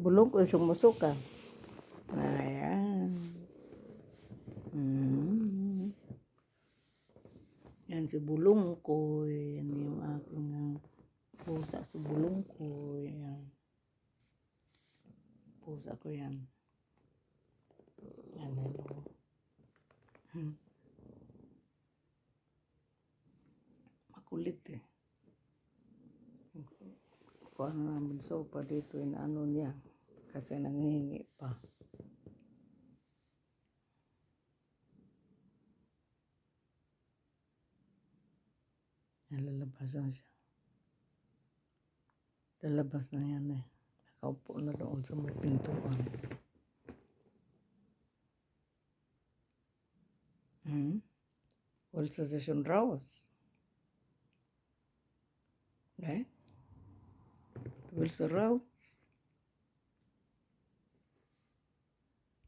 Bulong ko sumusuka. Ayan. Mm. Yan si Bulong ko. Yan yung aking pusa si Bulong ko. Yan. Pusa ko yan. Yan. Makulit eh. Kung ano namin sopa dito, inaano niya. Kasi nanghihingi pa. Lalabas na siya. Lalabas na yan eh. Nakaupo na doon sa may pintuan. Well, sa session rawas. Okay? Well, sa rawas.